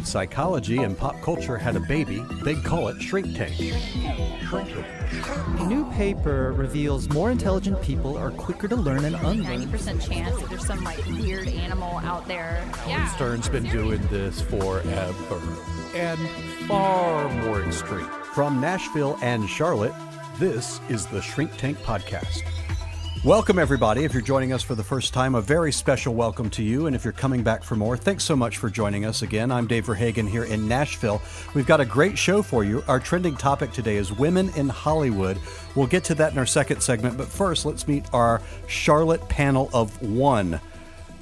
If psychology and pop culture had a baby, they'd call it Shrink Tank. A new paper reveals more intelligent people are quicker to learn and unlearn. 90% chance that there's some weird animal out there. Yeah. Stern's been doing this forever, and far more extreme. From Nashville and Charlotte, this is the Shrink Tank Podcast. Welcome, everybody. If you're joining us for the first time, a very special welcome to you. And if you're coming back for more, thanks so much for joining us again. I'm Dave Verhagen here in Nashville. We've got a great show for you. Our trending topic today is women in Hollywood. We'll get to that in our second segment. But first, let's meet our Charlotte panel of one.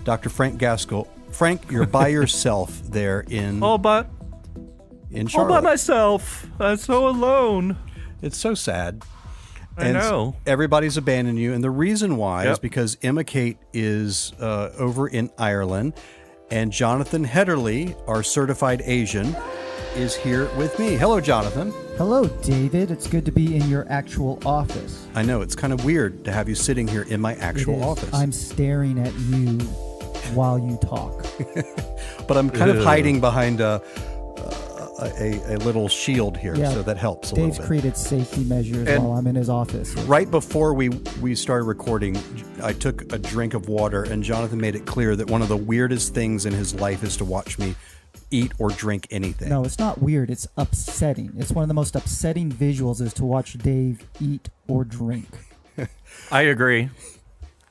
Dr. Frank Gaskell. Frank, you're by yourself there in Charlotte. All by myself. I'm so alone. It's so sad. I know. Everybody's abandoned you. And the reason why is because Emma Kate is over in Ireland, and Jonathan Hedderly, our certified Asian, is here with me. Hello, Jonathan. Hello, David. It's good to be in your actual office. I know. It's kind of weird to have you sitting here in my actual office. I'm staring at you while you talk. But I'm kind of hiding behind a little shield here, so that helps a Dave's little bit. created safety measures And while I'm in his office. Right before we started recording, I took a drink of water, and Jonathan made it clear that one of the weirdest things in his life is to watch me eat or drink anything. No, it's not weird. It's upsetting. It's one of the most upsetting visuals is to watch Dave eat or drink. I agree.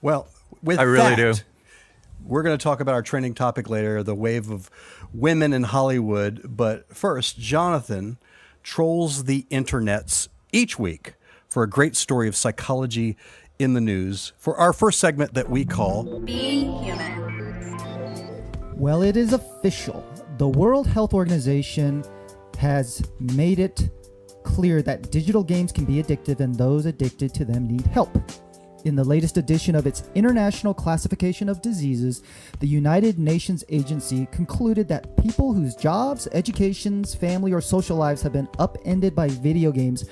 Well, I really do. We're going to talk about our trending topic later, the wave of women in Hollywood. But first, Jonathan trolls the internets each week for a great story of psychology in the news for our first segment that we call Being Human. Well, it is official. The World Health Organization has made it clear that digital games can be addictive and those addicted to them need help. In the latest edition of its International Classification of Diseases, the United Nations agency concluded that people whose jobs, educations, family, or social lives have been upended by video games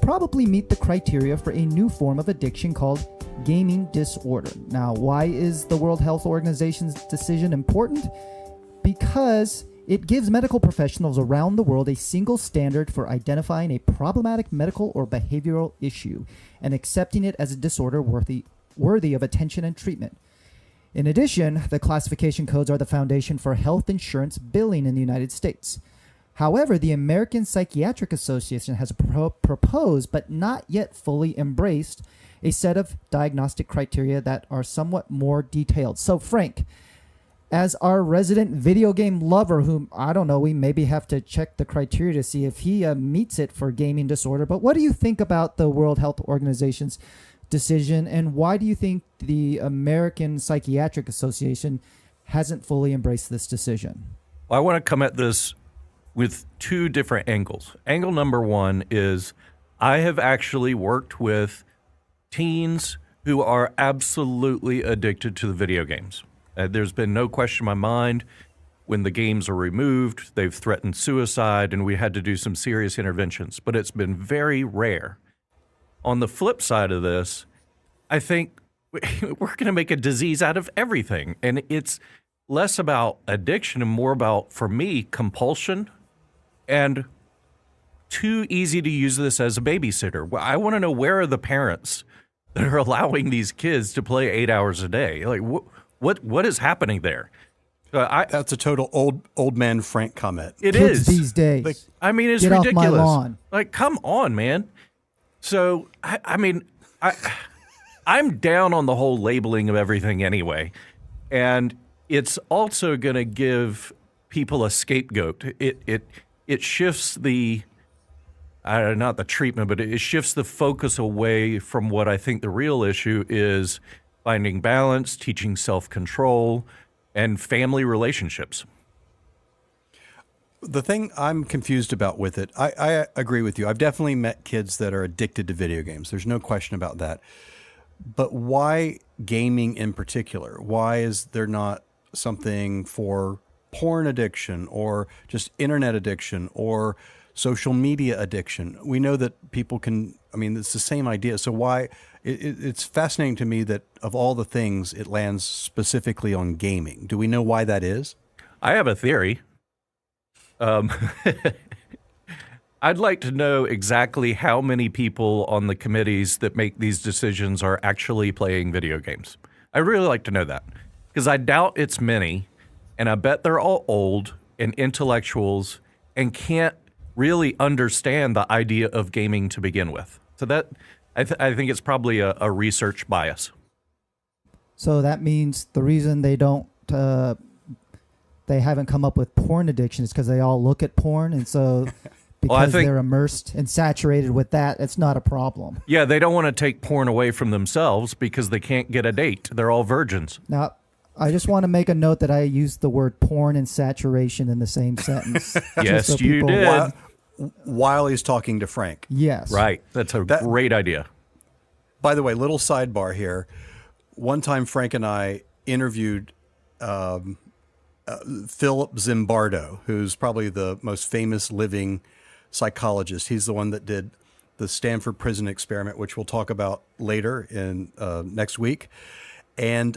probably meet the criteria for a new form of addiction called gaming disorder. Now, why is the World Health Organization's decision important? Because it gives medical professionals around the world a single standard for identifying a problematic medical or behavioral issue and accepting it as a disorder worthy of attention and treatment. In addition, the classification codes are the foundation for health insurance billing in the United States. However, the American Psychiatric Association has proposed, but not yet fully embraced, a set of diagnostic criteria that are somewhat more detailed. So, Frank, as our resident video game lover, whom, I don't know, we maybe have to check the criteria to see if he meets it for gaming disorder. But what do you think about the World Health Organization's decision, and why do you think the American Psychiatric Association hasn't fully embraced this decision? Well, I want to come at this with two different angles. Angle number one is I have actually worked with teens who are absolutely addicted to the video games. There's been no question in my mind. When the games are removed, they've threatened suicide, and we had to do some serious interventions. But it's been very rare. On the flip side of this, I think we're going to make a disease out of everything. And it's less about addiction and more about, for me, compulsion. And too easy to use this as a babysitter. I want to know, where are the parents that are allowing these kids to play 8 hours a day? Like, what is happening there? That's a total old man Frank comment. It Kids is these days. Like, I mean, it's Get ridiculous. off my lawn. Like, come on, man. So, I'm down on the whole labeling of everything anyway, and it's also going to give people a scapegoat. It shifts the not the treatment, but it shifts the focus away from what I think the real issue is: finding balance, teaching self-control, and family relationships. The thing I'm confused about with it, I agree with you. I've definitely met kids that are addicted to video games. There's no question about that. But why gaming in particular? Why is there not something for porn addiction or just internet addiction or social media addiction? We know that people can, it's the same idea. So why, it's fascinating to me that of all the things, it lands specifically on gaming. Do we know why that is? I have a theory. I'd like to know exactly how many people on the committees that make these decisions are actually playing video games. I'd really like to know that, because I doubt it's many, and I bet they're all old and intellectuals and can't really understand the idea of gaming to begin with. So that I think it's probably a research bias. So that means the reason they haven't come up with porn addiction is because they all look at porn, and so because they're immersed and saturated with that, it's not a problem. Yeah, they don't want to take porn away from themselves because they can't get a date. They're all virgins. Now, I just want to make a note that I used the word porn and saturation in the same sentence. Yes, so you did. While he's talking to Frank. Yes. Right. That's a great idea. By the way, little sidebar here. One time Frank and I interviewed Philip Zimbardo, who's probably the most famous living psychologist. He's the one that did the Stanford Prison Experiment, which we'll talk about later in next week. And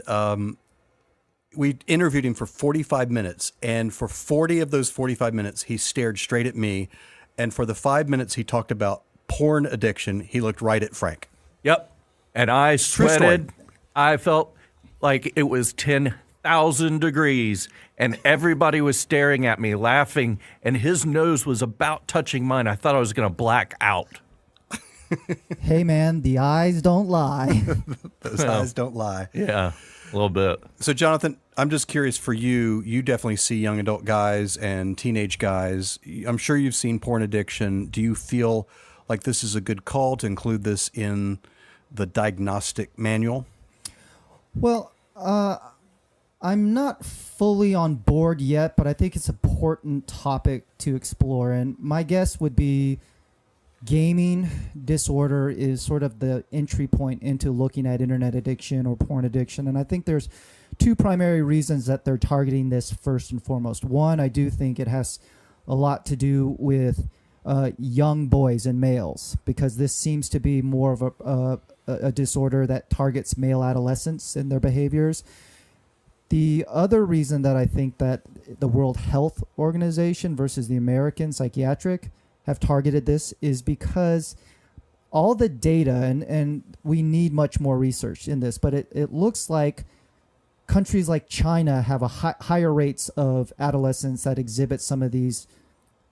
we interviewed him for 45 minutes. And for 40 of those 45 minutes, he stared straight at me. And for the 5 minutes he talked about porn addiction, he looked right at Frank. Yep. And I sweated. I felt like it was 10,000 degrees, and everybody was staring at me, laughing, and his nose was about touching mine. I thought I was going to black out. Hey, man, the eyes don't lie. Those eyes don't lie. Yeah, a little bit. So, Jonathan, I'm just curious for you. You definitely see young adult guys and teenage guys. I'm sure you've seen porn addiction. Do you feel like this is a good call to include this in the diagnostic manual? Well, I'm not fully on board yet, but I think it's an important topic to explore. And my guess would be gaming disorder is sort of the entry point into looking at internet addiction or porn addiction. And I think there's two primary reasons that they're targeting this first and foremost. One, I do think it has a lot to do with young boys and males, because this seems to be more of a disorder that targets male adolescents and their behaviors. The other reason that I think that the World Health Organization versus the American Psychiatric have targeted this is because all the data, and we need much more research in this, but it looks like countries like China have a higher rates of adolescents that exhibit some of these,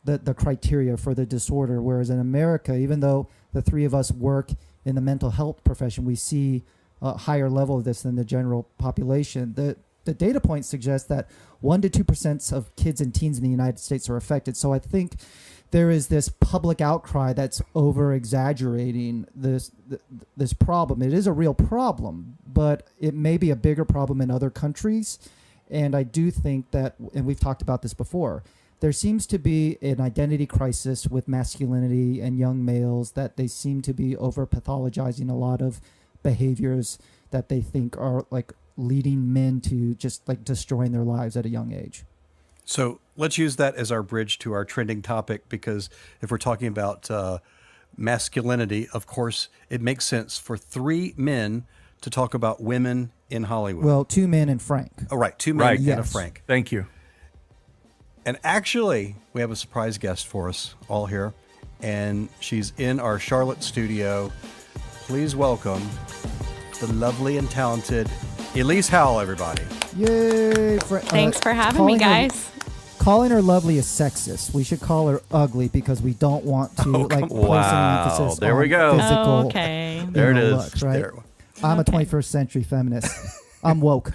the criteria for the disorder, whereas in America, even though the three of us work in the mental health profession, we see a higher level of this than the general population. The data points suggest that 1% to 2% of kids and teens in the United States are affected. So I think there is this public outcry that's over-exaggerating this problem. It is a real problem, but it may be a bigger problem in other countries. And I do think that, and we've talked about this before, there seems to be an identity crisis with masculinity and young males, that they seem to be over-pathologizing a lot of behaviors that they think are like leading men to just like destroying their lives at a young age. So let's use that as our bridge to our trending topic, because if we're talking about masculinity, of course, it makes sense for three men to talk about women in Hollywood. Well, two men and Frank. Oh, right. Two men and a Yes. Frank. Thank you. And actually, we have a surprise guest for us all here, and she's in our Charlotte studio. Please welcome the lovely and talented Elise Howell, everybody. Yay! Thanks for having me, guys. Calling her lovely is sexist. We should call her ugly because we don't want to place any emphasis There on we go. physical Okay. There it is. looks, right? There. I'm a 21st century feminist. I'm woke.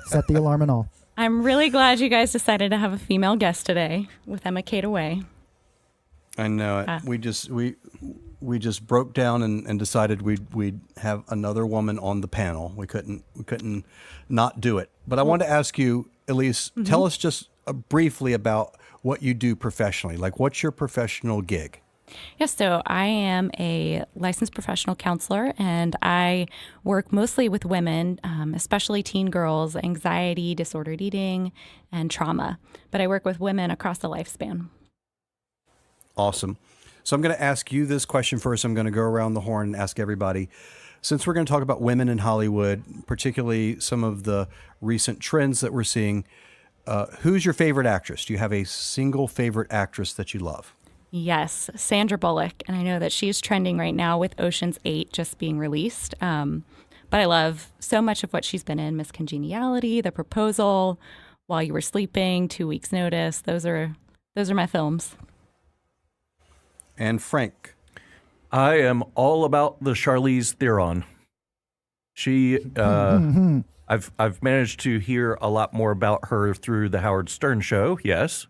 Set the alarm and all. I'm really glad you guys decided to have a female guest today with Emma Kate away. I know it. We just broke down and decided we'd have another woman on the panel. We couldn't not do it. But I wanted to ask you, Elise, tell us just briefly about what you do professionally. Like, what's your professional gig? Yes, so I am a licensed professional counselor, and I work mostly with women, especially teen girls, anxiety, disordered eating, and trauma. But I work with women across the lifespan. Awesome. So I'm going to ask you this question first. I'm going to go around the horn and ask everybody. Since we're going to talk about women in Hollywood, particularly some of the recent trends that we're seeing, who's your favorite actress? Do you have a single favorite actress that you love? Yes, Sandra Bullock. And I know that she's trending right now with Ocean's 8 just being released. But I love so much of what she's been in. Miss Congeniality, The Proposal, While You Were Sleeping, 2 Weeks Notice. Those are my films. And Frank? I am all about the Charlize Theron. She, I've managed to hear a lot more about her through the Howard Stern show, yes.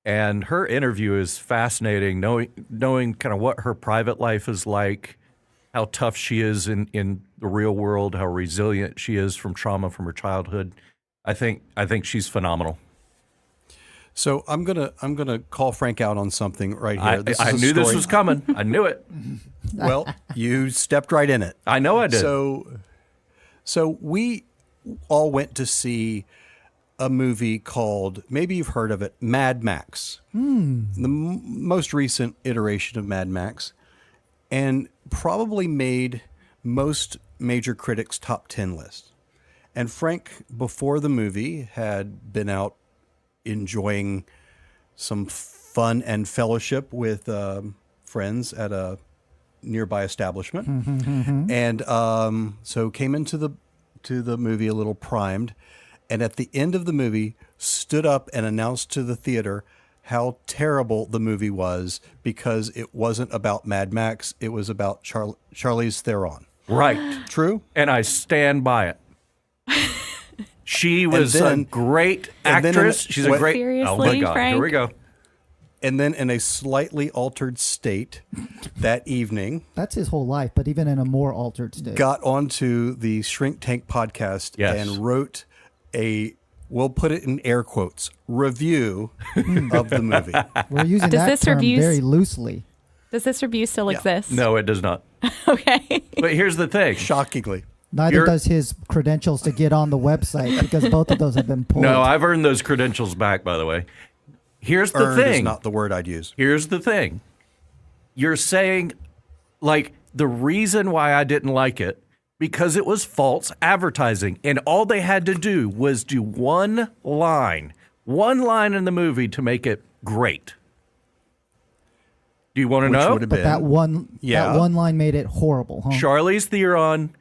And her interview is fascinating, knowing kind of what her private life is like, how tough she is in the real world, how resilient she is from trauma from her childhood. I think she's phenomenal. So I'm gonna call Frank out on something right here. I knew this was coming. I knew it. Well, you stepped right in it. I know I did. So we all went to see a movie called, maybe you've heard of it, Mad Max. The most recent iteration of Mad Max, and probably made most major critics' top 10 list. And Frank, before the movie, had been out enjoying some fun and fellowship with friends at a nearby establishment, and so came into the movie a little primed, and at the end of the movie stood up and announced to the theater how terrible the movie was because it wasn't about Mad Max, it was about Charlize Theron. Right. True? And I stand by it. She was a great actress. She's a great... Seriously, oh my God, Frank? here we go. And then in a slightly altered state that evening... That's his whole life, but even in a more altered state. Got onto the Shrink Tank podcast and wrote we'll put it in air quotes, review of the movie. We're using that term very loosely. Does this review still exist? No, it does not. Okay. But here's the thing. Shockingly. Neither does his credentials to get on the website because both of those have been pulled. No, I've earned those credentials back, by the way. Here's the Earned thing. is not the word I'd use. Here's the thing. You're saying, like, the reason why I didn't like it, because it was false advertising. And all they had to do was do one line in the movie to make it great. Do you want to know? But that one line made it horrible, huh? Charlize Theron,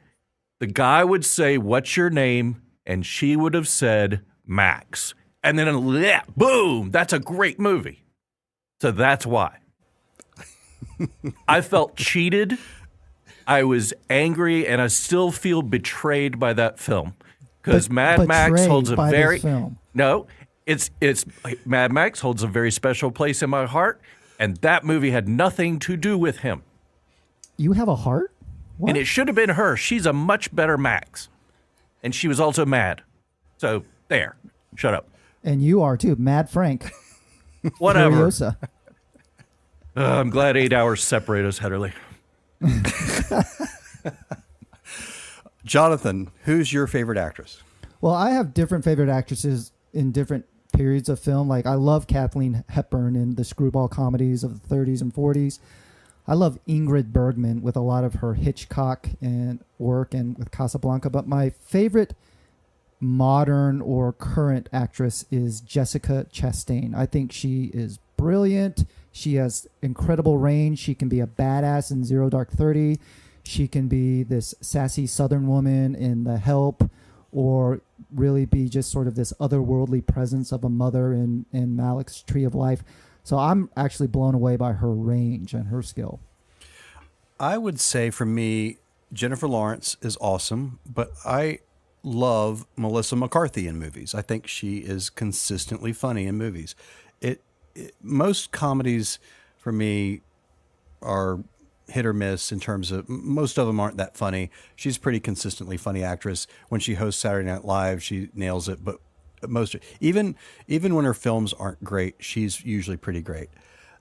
the guy would say, "What's your name?" And she would have said, "Max." And then, boom, that's a great movie. So that's why. I felt cheated. I was angry, and I still feel betrayed by that film. Because Mad Max holds a very... No, it's Mad Max holds a very special place in my heart, and that movie had nothing to do with him. You have a heart? What? And it should have been her. She's a much better Max. And she was also mad. So, there. Shut up. And you are too. Mad Frank. Whatever. I'm glad 8 hours separate us, Heatherly. Jonathan, who's your favorite actress? Well, I have different favorite actresses in different periods of film. Like, I love Kathleen Hepburn in the screwball comedies of the 30s and 40s. I love Ingrid Bergman with a lot of her Hitchcock and work and with Casablanca. But my favorite modern or current actress is Jessica Chastain. I think she is brilliant. She has incredible range. She can be a badass in Zero Dark 30. She can be this sassy Southern woman in The Help, or really be just sort of this otherworldly presence of a mother in Malik's Tree of Life. So I'm actually blown away by her range and her skill. I would say for me, Jennifer Lawrence is awesome, but I love Melissa McCarthy in movies. I think she is consistently funny in movies. Most comedies for me are hit or miss in terms of, most of them aren't that funny. She's a pretty consistently funny actress. When she hosts Saturday Night Live, she nails it. But even when her films aren't great, she's usually pretty great.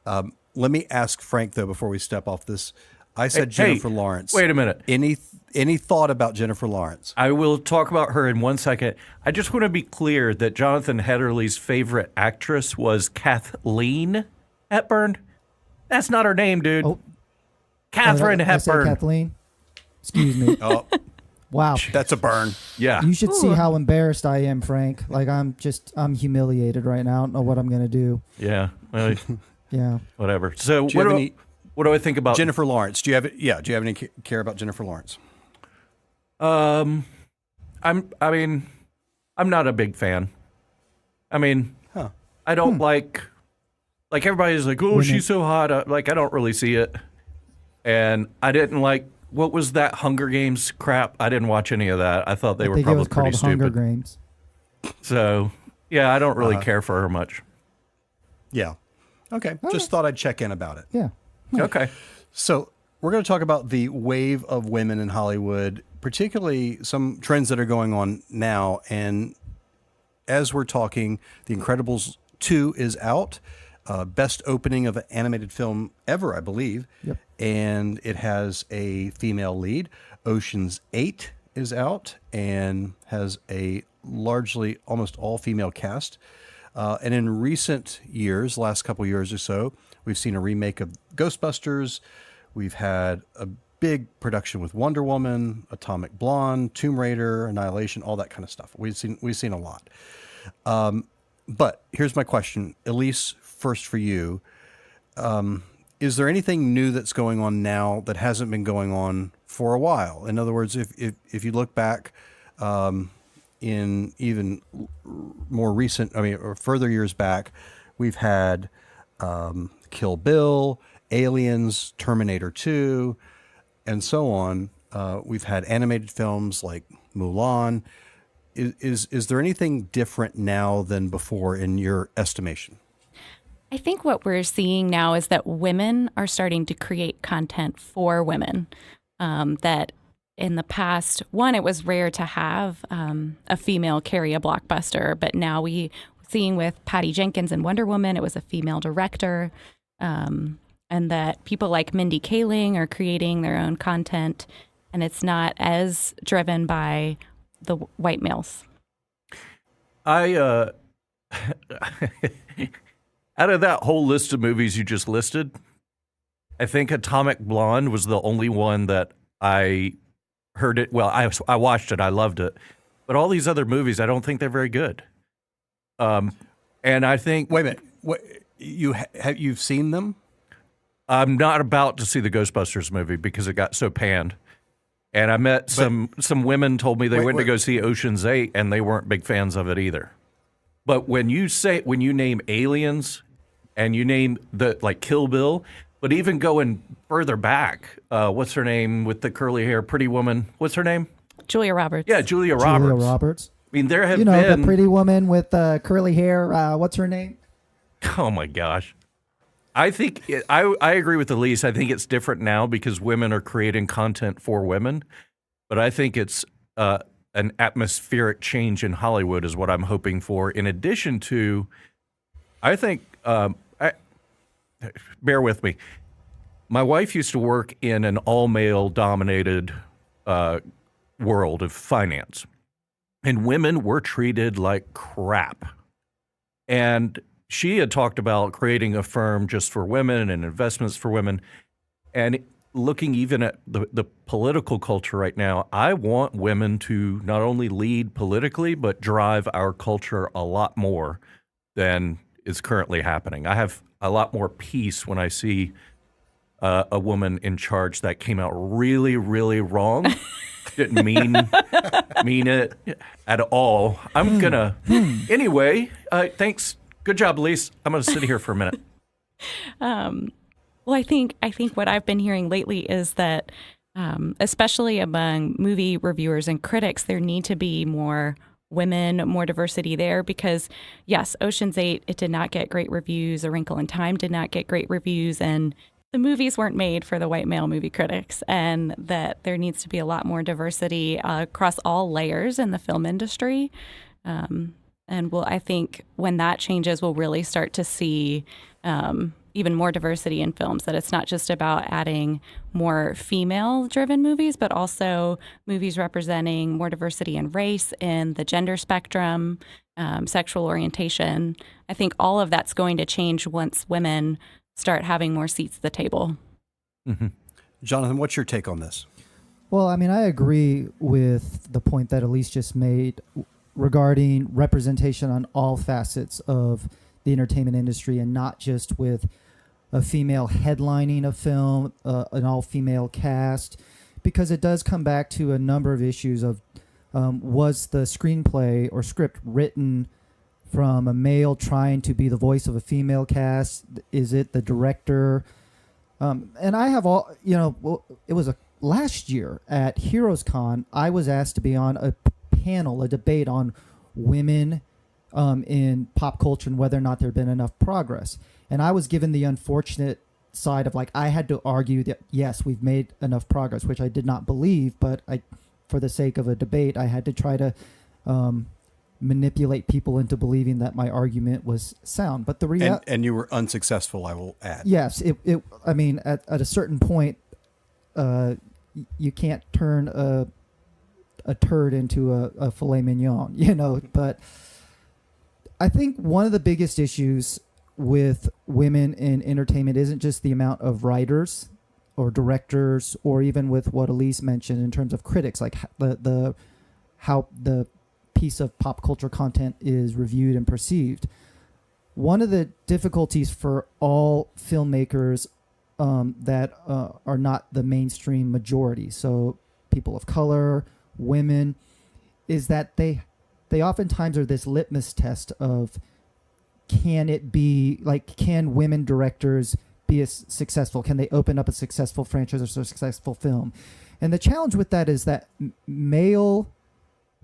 Let me ask Frank though before we step off this. I said Jennifer Lawrence. Wait a minute. Any thought about Jennifer Lawrence? I will talk about her in 1 second. I just want to be clear that Jonathan Heatherly's favorite actress was Kathleen Hepburn. That's not her name, dude. Oh. Catherine Hepburn. I said Kathleen. Excuse me. Oh, Wow. That's a burn. Yeah. You should see how embarrassed I am, Frank. Like I'm humiliated right now. I don't know what I'm going to do. Yeah. Well, Yeah. whatever. So Do you have any what do I think about Jennifer Lawrence? Do you have any care about Jennifer Lawrence? I'm not a big fan. I mean, I don't like everybody's like, oh, she's so hot. Like, I don't really see it. And I didn't like, what was that Hunger Games crap? I didn't watch any of that. I thought they were probably pretty stupid. Hunger Games. So, yeah, I don't really care for her much. Yeah. Okay. Just thought I'd check in about it. Yeah. Okay. So we're going to talk about the wave of women in Hollywood, particularly some trends that are going on now. And as we're talking, The Incredibles 2 is out. Best opening of an animated film ever, I believe. Yep. And it has a female lead. Ocean's 8 is out and has a largely almost all female cast. And in recent years, last couple years or so, we've seen a remake of Ghostbusters. We've had a big production with Wonder Woman, Atomic Blonde, Tomb Raider, Annihilation, all that kind of stuff. We've seen a lot. But here's my question, Elise. First for you, is there anything new that's going on now that hasn't been going on for a while? In other words, if you look back in even more recent, or further years back, we've had Kill Bill, Aliens, Terminator 2, and so on. We've had animated films like Mulan. Is there anything different now than before in your estimation? I think what we're seeing now is that women are starting to create content for women. That in the past, one, it was rare to have a female carry a blockbuster, but now seeing with Patty Jenkins and Wonder Woman, it was a female director, and that people like Mindy Kaling are creating their own content, and it's not as driven by the white males. Out of that whole list of movies you just listed, I think Atomic Blonde was the only one that I heard it. Well, I watched it. I loved it. But all these other movies, I don't think they're very good. And I think... Wait a minute. You've seen them? I'm not about to see the Ghostbusters movie because it got so panned. And I met some women told me they went to go see Ocean's 8 and they weren't big fans of it either. But when you name Aliens and you name like Kill Bill, but even going further back, what's her name with the curly hair, pretty woman? What's her name? Julia Roberts. Yeah, Julia Roberts. Julia Roberts. I mean, there have been... the pretty woman with curly hair. What's her name? Oh, my gosh. I think I agree with Elise. I think it's different now because women are creating content for women. But I think it's an atmospheric change in Hollywood is what I'm hoping for. In addition to, I think, bear with me. My wife used to work in an all-male dominated world of finance. And women were treated like crap. And she had talked about creating a firm just for women and investments for women. And looking even at the political culture right now, I want women to not only lead politically, but drive our culture a lot more than is currently happening. I have a lot more peace when I see a woman in charge. That came out really, really wrong. Didn't mean it at all. I'm gonna anyway. Thanks. Good job, Elise. I'm gonna sit here for a minute. Well, I think what I've been hearing lately is that, especially among movie reviewers and critics, there need to be more women, more diversity there. Because yes, Ocean's 8, it did not get great reviews. A Wrinkle in Time did not get great reviews, and the movies weren't made for the white male movie critics, and that there needs to be a lot more diversity across all layers in the film industry. And I think when that changes, we'll really start to see even more diversity in films, that it's not just about adding more female-driven movies, but also movies representing more diversity in race, in the gender spectrum, sexual orientation. I think all of that's going to change once women start having more seats at the table. Mm-hmm. Jonathan, what's your take on this? Well, I mean, I agree with the point that Elise just made regarding representation on all facets of the entertainment industry and not just with a female headlining a film, an all-female cast, because it does come back to a number of issues of was the screenplay or script written from a male trying to be the voice of a female cast? Is it the director? And I have all, it was last year at Heroes Con, I was asked to be on a panel, a debate on women in pop culture and whether or not there had been enough progress. And I was given the unfortunate side of I had to argue that, yes, we've made enough progress, which I did not believe, but for the sake of a debate, I had to try to manipulate people into believing that my argument was sound. But the reality, and you were unsuccessful, I will add. Yes, I mean, at a certain point, you can't turn a turd into a filet mignon, But I think one of the biggest issues with women in entertainment isn't just the amount of writers or directors, or even with what Elise mentioned in terms of critics, like how the piece of pop culture content is reviewed and perceived. One of the difficulties for all filmmakers that are not the mainstream majority, so people of color, women, is that they oftentimes are this litmus test of, can women directors be as successful? Can they open up a successful franchise or a successful film? And the challenge with that is that male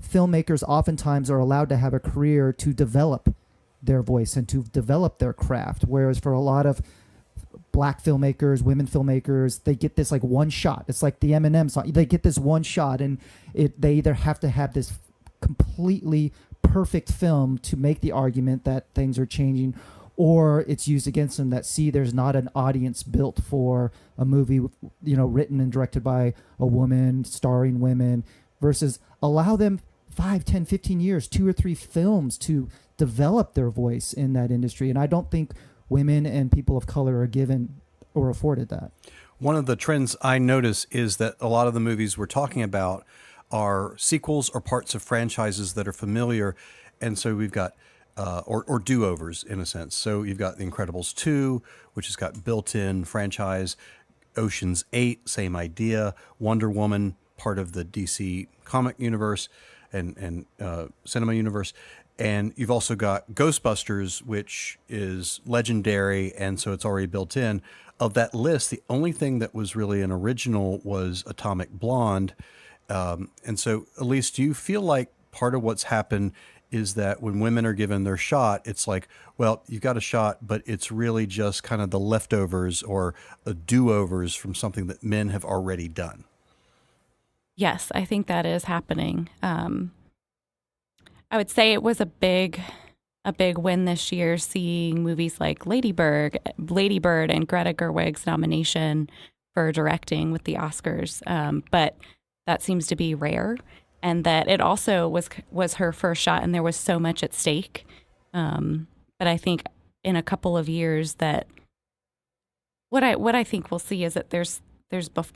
filmmakers oftentimes are allowed to have a career to develop their voice and to develop their craft, whereas for a lot of black filmmakers, women filmmakers, they get this one shot. It's like the Eminem song. They get this one shot, and they either have to have this completely perfect film to make the argument that things are changing, or it's used against them that, see, there's not an audience built for a movie, written and directed by a woman, starring women, versus allow them 5, 10, 15 years, 2 or 3 films to develop their voice in that industry. And I don't think women and people of color are given or afforded that. One of the trends I notice is that a lot of the movies we're talking about are sequels or parts of franchises that are familiar. And so we've got, or do-overs in a sense. So you've got The Incredibles 2, which has got built-in franchise. Ocean's 8, same idea. Wonder Woman, part of the DC comic universe and cinema universe. And you've also got Ghostbusters, which is legendary, and so it's already built in. Of that list, the only thing that was really an original was Atomic Blonde. And so, Elise, do you feel like part of what's happened is that when women are given their shot, it's like, well, you've got a shot, but it's really just kind of the leftovers or the do-overs from something that men have already done? Yes, I think that is happening. I would say it was a big win this year, seeing movies like Lady Bird and Greta Gerwig's nomination for directing with the Oscars. But that seems to be rare, and that it also was her first shot, and there was so much at stake. But I think in a couple of years, that what I think we'll see is that there's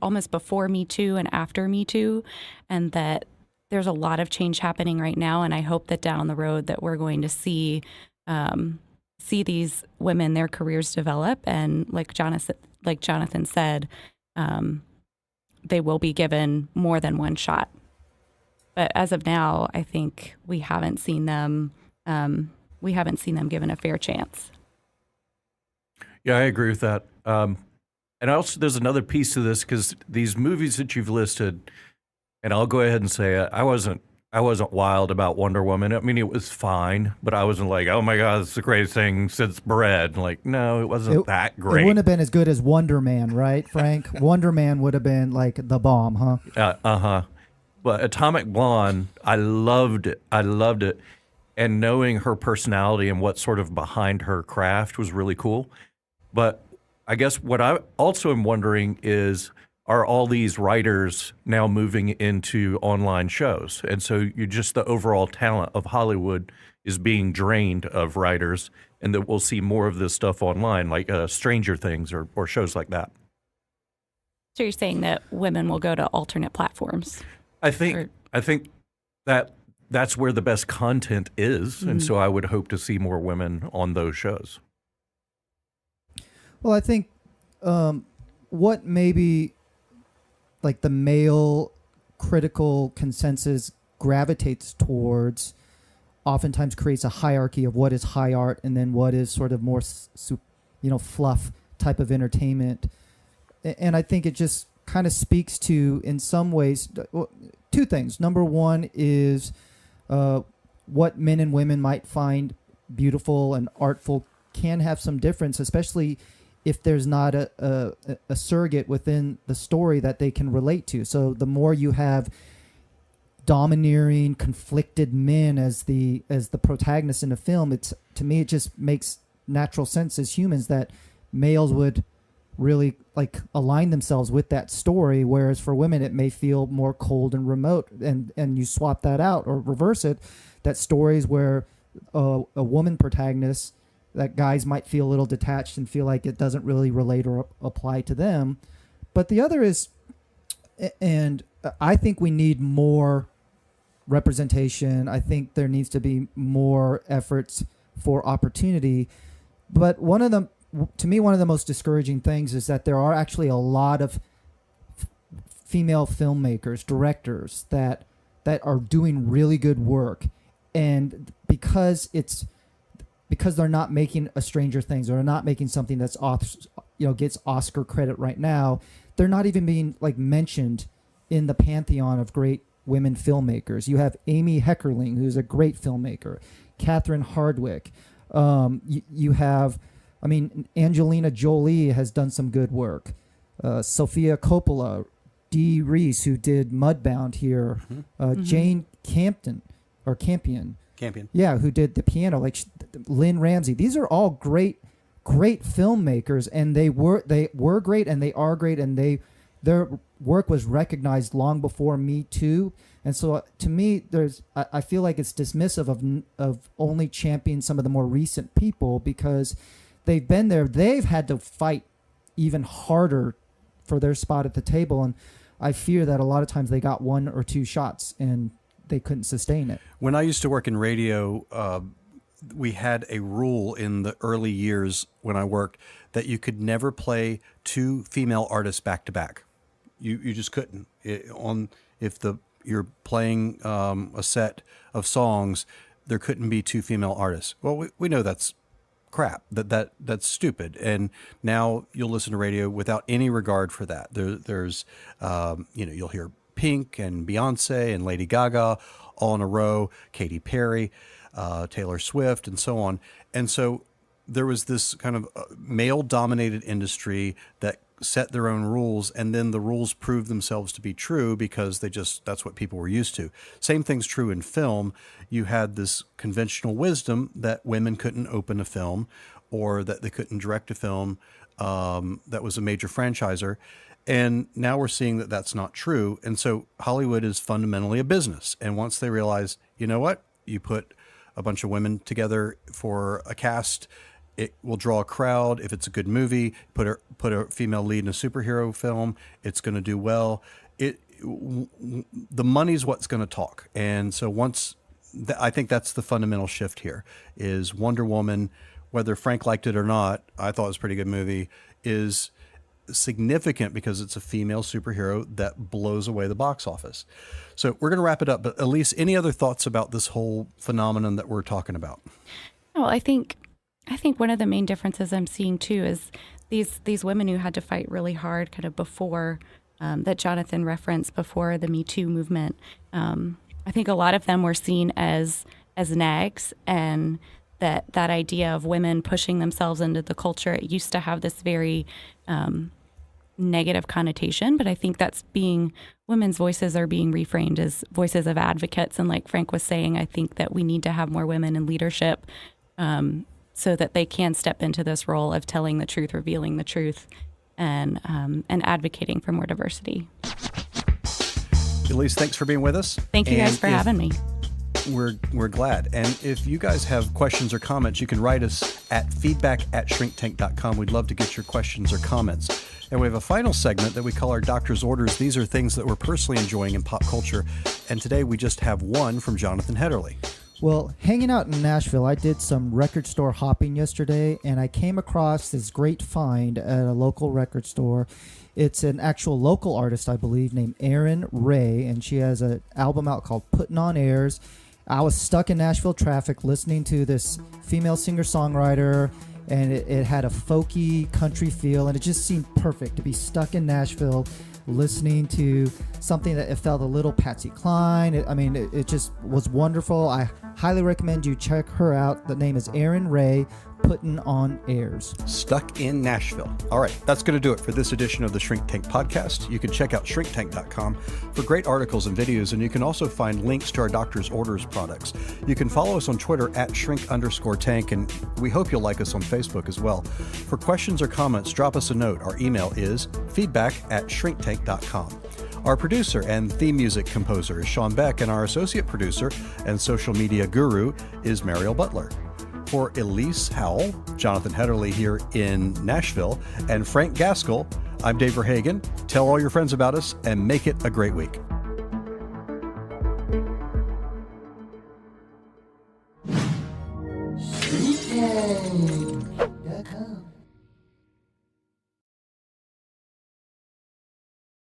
almost before Me Too and after Me Too, and that there's a lot of change happening right now. And I hope that down the road that we're going to see these women, their careers develop, and like Jonathan said, they will be given more than one shot. But as of now, I think we haven't seen them given a fair chance. Yeah, I agree with that. And also, there's another piece to this, because these movies that you've listed, and I'll go ahead and say it, I wasn't wild about Wonder Woman. I mean, it was fine, but I wasn't like, oh my God, it's the greatest thing since bread. Like, no, it wasn't that great. It wouldn't have been as good as Wonder Man, right, Frank? Wonder Man would have been like the bomb, huh? But Atomic Blonde, I loved it. And knowing her personality and what's sort of behind her craft was really cool. But I guess what I also am wondering is, are all these writers now moving into online shows? And so the overall talent of Hollywood is being drained of writers, and that we'll see more of this stuff online, like Stranger Things or shows like that. So you're saying that women will go to alternate platforms? I think that's where the best content is, and so I would hope to see more women on those shows. Well, I think what maybe like the male critical consensus gravitates towards oftentimes creates a hierarchy of what is high art and then what is sort of more fluff type of entertainment. And I think it just kind of speaks to, in some ways, two things. Number one is what men and women might find beautiful and artful can have some difference, especially if there's not a surrogate within the story that they can relate to. So the more you have domineering, conflicted men as the protagonists in a film, to me it just makes natural sense as humans that males would really like align themselves with that story, whereas for women it may feel more cold and remote. And you swap that out or reverse it, that stories where a woman protagonist, that guys might feel a little detached and feel like it doesn't really relate or apply to them. But the other is, and I think we need more representation. I think there needs to be more efforts for opportunity. But to me, one of the most discouraging things is that there are actually a lot of female filmmakers, directors that are doing really good work. And because they're not making a Stranger Things or not making something that's gets Oscar credit right now, they're not even being like mentioned in the pantheon of great women filmmakers. You have Amy Heckerling, who's a great filmmaker, Catherine Hardwicke. You have, Angelina Jolie has done some good work. Sofia Coppola, Dee Reese, who did Mudbound here, Jane Campion. Yeah, who did The Piano, like Lynn Ramsey. These are all great filmmakers, and they were great, and they are great, and their work was recognized long before Me Too. And so to me, I feel like it's dismissive of only championing some of the more recent people, because they've been there. They've had to fight even harder for their spot at the table, and I fear that a lot of times they got one or two shots and they couldn't sustain it. When I used to work in radio, we had a rule in the early years when I worked that you could never play two female artists back to back. You just couldn't. You're playing a set of songs, there couldn't be two female artists. Well, we know that's crap. That's stupid. And now you'll listen to radio without any regard for that. There's you'll hear Pink and Beyonce and Lady Gaga all in a row, Katy Perry, Taylor Swift, and so on. And so there was this kind of male-dominated industry that set their own rules, and then the rules proved themselves to be true because that's what people were used to. Same thing's true in film. You had this conventional wisdom that women couldn't open a film or that they couldn't direct a film that was a major franchisor. And now we're seeing that that's not true. And so Hollywood is fundamentally a business. And once they realize, you know what, you put a bunch of women together for a cast, it will draw a crowd. If it's a good movie, put a female lead in a superhero film, it's going to do well. The money's what's going to talk. And so I think that's the fundamental shift here, is Wonder Woman, whether Frank liked it or not, I thought it was a pretty good movie, is significant because it's a female superhero that blows away the box office. So we're going to wrap it up. But Elise, any other thoughts about this whole phenomenon that we're talking about? Well, I think one of the main differences I'm seeing too is these women who had to fight really hard kind of before that Jonathan referenced, before the Me Too movement. I think a lot of them were seen as nags, and that idea of women pushing themselves into the culture, it used to have this very negative connotation, but I think women's voices are being reframed as voices of advocates. And like Frank was saying, I think that we need to have more women in leadership so that they can step into this role of telling the truth, revealing the truth, and advocating for more diversity. Elise, thanks for being with us. Thank you guys for having me. We're glad. And if you guys have questions or comments, you can write us at feedback@shrinktank.com. We'd love to get your questions or comments. And we have a final segment that we call our Doctor's Orders. These are things that we're personally enjoying in pop culture. And today we just have one from Jonathan Hederle. Well, hanging out in Nashville, I did some record store hopping yesterday, and I came across this great find at a local record store. It's an actual local artist, I believe, named Erin Ray, and she has an album out called Putting on Airs. I was stuck in Nashville traffic listening to this female singer-songwriter, and it had a folky country feel, and it just seemed perfect to be stuck in Nashville listening to something that it felt a little Patsy Cline. It just was wonderful. I highly recommend you check her out. The name is Erin Ray, Putting on Airs. Stuck in Nashville. All right, that's going to do it for this edition of the Shrink Tank podcast. You can check out shrinktank.com for great articles and videos, and you can also find links to our Doctor's Orders products. You can follow us on Twitter at shrink_tank, and we hope you'll like us on Facebook as well. For questions or comments, drop us a note. Our email is feedback@shrinktank.com. Our producer and theme music composer is Sean Beck, and our associate producer and social media guru is Mariel Butler. For Elise Howell, Jonathan Hederle here in Nashville, and Frank Gaskell, I'm Dave Verhagen. Tell all your friends about us and make it a great week.